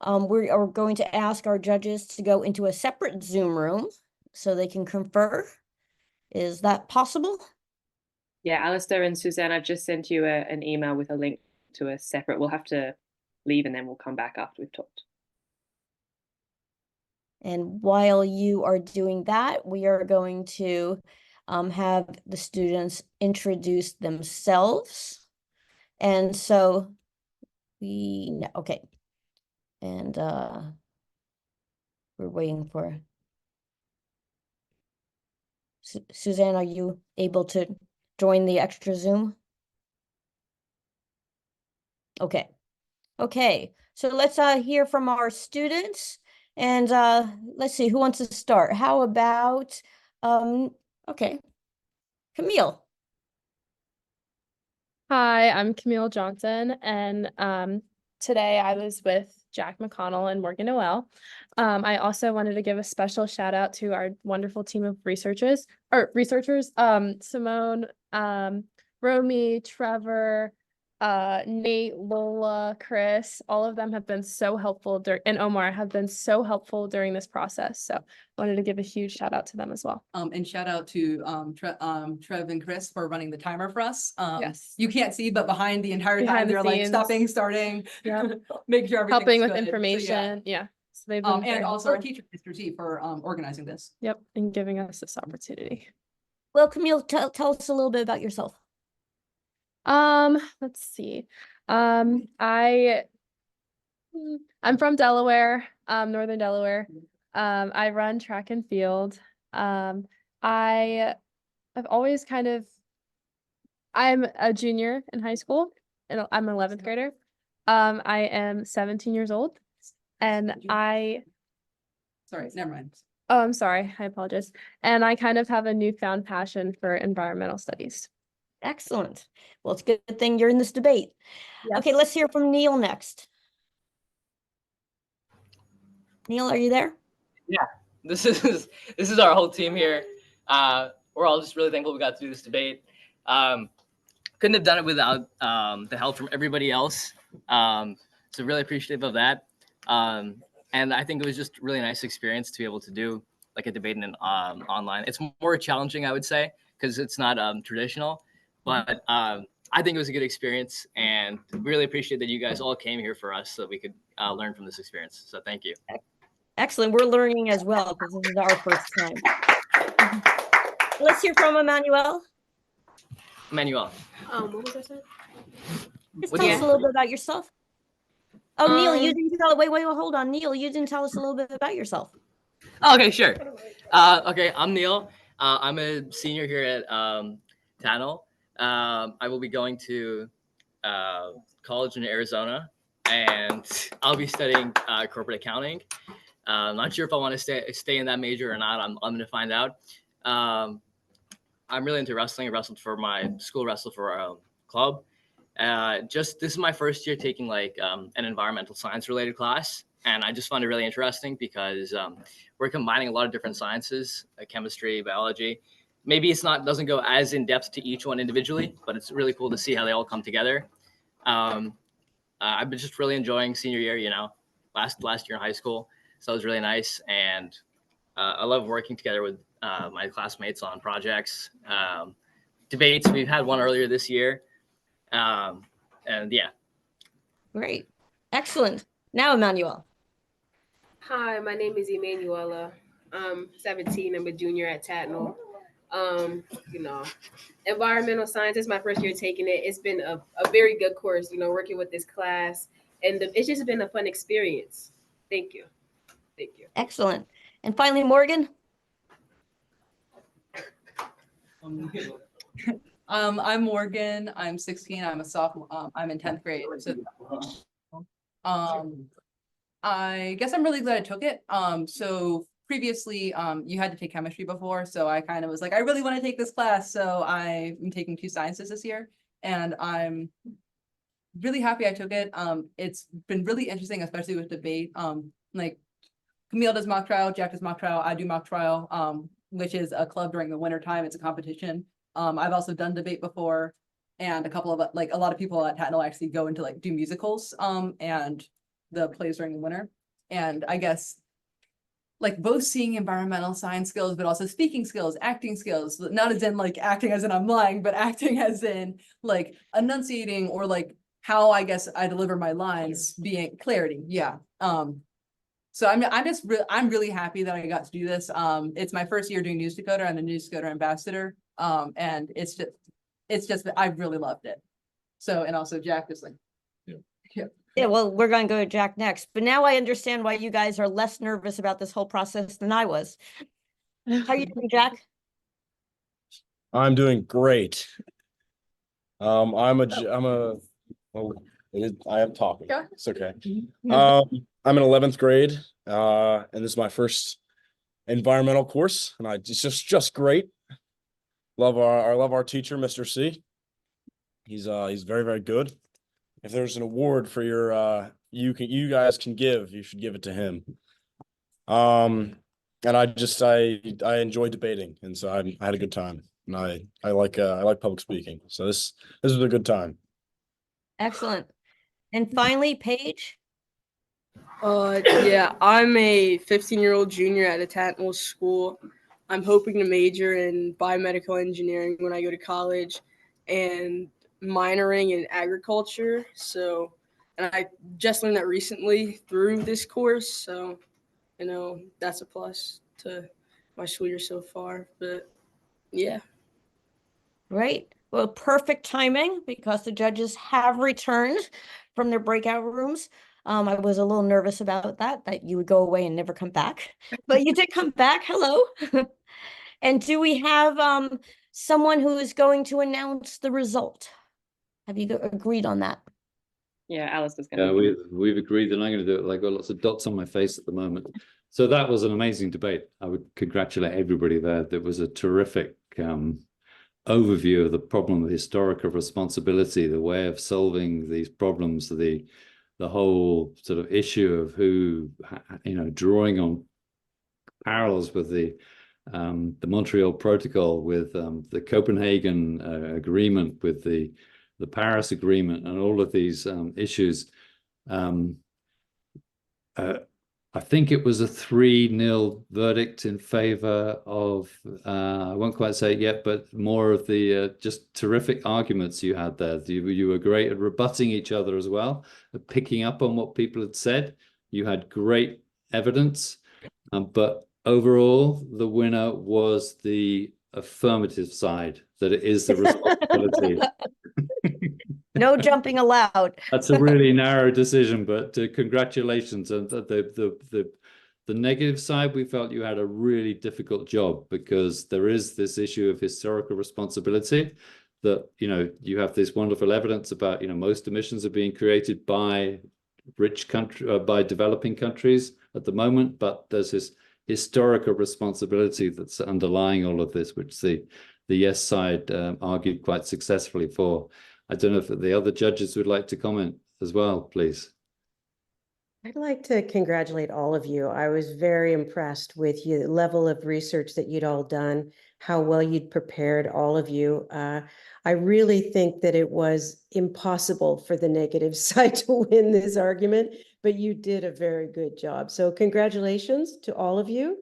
We are going to ask our judges to go into a separate Zoom room so they can confer. Is that possible? Yeah, Alister and Susanne, I've just sent you an email with a link to a separate. We'll have to leave and then we'll come back after we've talked. And while you are doing that, we are going to have the students introduce themselves. And so okay. And we're waiting for Suzanne, are you able to join the extra Zoom? Okay. Okay. So let's hear from our students. And let's see, who wants to start? How about, okay, Camille. Hi, I'm Camille Johnson, and today I was with Jack McConnell and Morgan Noel. I also wanted to give a special shout out to our wonderful team of researchers, Simone, Romy, Trevor, Nate, Lola, Chris, all of them have been so helpful and Omar have been so helpful during this process. So I wanted to give a huge shout out to them as well. And shout out to Trev and Chris for running the timer for us. Yes. You can't see, but behind the entire time Behind the they're like scenes. stopping, starting, Yep. making sure everything's Helping with good. So, information. Yeah. So they've been very and also our helpful. teacher, Mr. T, for organizing this. Yep, and giving us this opportunity. Well, Camille, tell us a little bit about yourself. Let's see. I'm from Delaware, Northern Delaware. I run track and field. I've always I'm a junior in high school and I'm an 11th grader. I am 17 years old and Sorry, never mind. oh, I'm sorry. I apologize. And I kind of have a newfound passion for environmental studies. Excellent. Well, it's a good thing you're in this debate. Yes. Okay, let's hear from Neil next. Neil, are you there? Yeah, this is our whole team here. We're all just really thankful we got to do this debate. Couldn't have done it without the help from everybody else. So really appreciative of that. And I think it was just a really nice experience to be able to do like a debate in online. It's more challenging, I would say, because it's not traditional. But I think it was a good experience, and we really appreciate that you guys all came here for us so that we could learn from this experience. So thank you. Excellent. We're learning as well because this is our first time. Let's hear from Emmanuel. Emmanuel. What was I saying? Just What tell do us you- a little bit about yourself. Oh, Neil, you didn't tell. Wait, hold on, Neil. You didn't tell us a little bit about yourself. Oh, okay, sure. Okay, I'm Neil. I'm a senior here at Tatnall. I will be going to college in Arizona, and I'll be studying corporate accounting. I'm not sure if I want to stay in that major or not. I'm going to find out. I'm really into wrestling. I wrestled for my school, wrestled for a club. This is my first year taking like an environmental science related class. And I just found it really interesting because we're combining a lot of different sciences, chemistry, biology. Maybe doesn't go as in depth to each one individually, but it's really cool to see how they all come together. I've been just really enjoying senior year, last year in high school. So it was really nice. And I love working together with my classmates on projects, debates. We've had one earlier this year. And yeah. Great. Excellent. Now, Emmanuel. Hi, my name is Emanuela. I'm 17. I'm a junior at Tatnall. Environmental science is my first year taking it. It's been a very good course, working with this class. And it's just been a fun experience. Thank you. Thank you. Excellent. And finally, Morgan. I'm Morgan. I'm 16. I'm a sophomore. I'm in 10th grade. So, I guess I'm really glad I took it. So previously, you had to take chemistry before. So I kind of was like, I really want to take this class. So I'm taking 2 sciences this year, and I'm really happy I took it. It's been really interesting, especially with debate. Like Camille does mock trial, Jack does mock trial, I do mock trial, which is a club during the winter time. It's a competition. I've also done debate before, and a lot of people at Tatnall actually go into do musicals, and the plays during the winter. And I guess both seeing environmental science skills, but also speaking skills, acting skills, not as in acting as in I'm lying, but acting as in enunciating or how I guess I deliver my lines being clarity. Yeah. So I'm really happy that I got to do this. It's my first year doing News Decoder. I'm the News Decoder ambassador. And it's just I really loved it. So, and also Jack is like, Yeah, well, we're going to go to Jack next, but now I understand why you guys are less nervous about this whole process than I was. How are you doing, Jack? I'm doing great. I am talking. Yeah. It's okay. I'm in 11th grade, and this is my first environmental course, and it's just great. I love our teacher, Mr. C. He's very, very good. If there's an award for your you guys can give, you should give it to him. And I enjoy debating, and so I had a good time, and I like public speaking. So this was a good time. Excellent. And finally, Paige. Yeah, I'm a 15-year-old junior at a Tatnall School. I'm hoping to major in biomedical engineering when I go to college, and minoring in agriculture. So, and I just learned that recently through this course. So, that's a plus to my school year so far. But yeah. Right. Well, perfect timing because the judges have returned from their breakout rooms. I was a little nervous about that you would go away and never come back, but you did come back. Hello. And do we have someone who is going to announce the result? Have you agreed on that? Yeah, Alistair's going Yeah, to. we've agreed that I'm going to do it. I've got lots of dots on my face at the moment. So that was an amazing debate. I would congratulate everybody there. There was a terrific overview of the problem of historical responsibility, the way of solving these problems, the whole sort of issue of who, drawing on parallels with the Montreal Protocol, with the Copenhagen Agreement, with the Paris Agreement, and all of these issues. I think it was a 3-0 verdict in favor of, I won't quite say it yet, but more of the just terrific arguments you had there. You were great at rebutting each other as well, at picking up on what people had said. You had great evidence, but overall, the winner was the affirmative side, that it is the responsibility. No jumping allowed. That's a really narrow decision, but congratulations. And the negative side, we felt you had a really difficult job because there is this issue of historical responsibility that, you have this wonderful evidence about, most emissions are being created by by developing countries at the moment, but there's this historical responsibility that's underlying all of this, which the yes side argued quite successfully for. I don't know if the other judges would like to comment as well, please. I'd like to congratulate all of you. I was very impressed with the level of research that you'd all done, how well you'd prepared, all of you. I really think that it was impossible for the negative side to win this argument, but you did a very good job. So congratulations to all of you.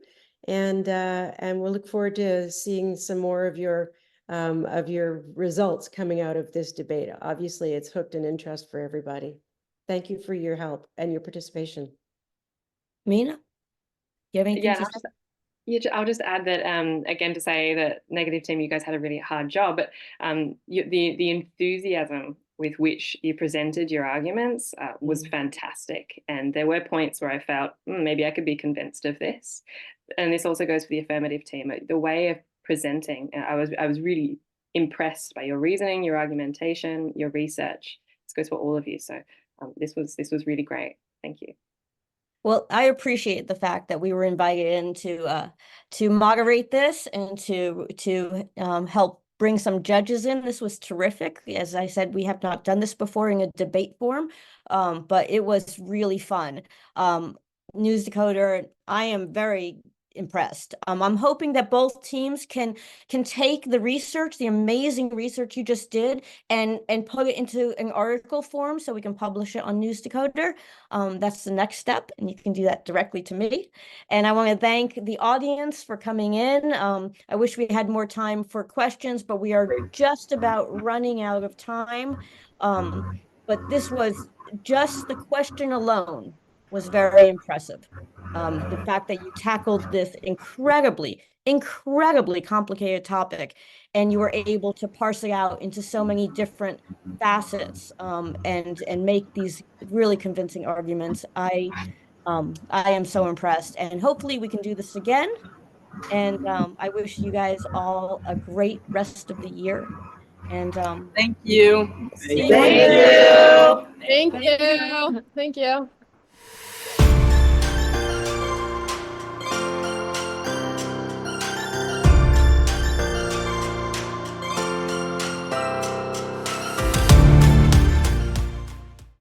And we'll look forward to seeing some more of your results coming out of this debate. Obviously, it's hooked an interest for everybody. Thank you for your help and your participation. Mina, you have anything to say? I'll just add that again, to say that negative team, you guys had a really hard job, but the enthusiasm with which you presented your arguments was fantastic. And there were points where I felt maybe I could be convinced of this. And this also goes for the affirmative team. The way of presenting, I was really impressed by your reasoning, your argumentation, your research. This goes for all of you. So this was really great. Thank you. Well, I appreciate the fact that we were invited in to moderate this and to help bring some judges in. This was terrific. As I said, we have not done this before in a debate form, but it was really fun. News Decoder, I am very impressed. I'm hoping that both teams can take the research, the amazing research you just did, and put it into an article form so we can publish it on News Decoder. That's the next step, and you can do that directly to me. And I want to thank the audience for coming in. I wish we had more time for questions, but we are just about running out of time. but this was just the question alone was very impressive. The fact that you tackled this incredibly complicated topic, and you were able to parse it out into so many different facets, and make these really convincing arguments. I am so impressed, and hopefully we can do this again. And I wish you guys all a great rest of the year. And Thank you. see you Thank later. you. Thank you. Thank you.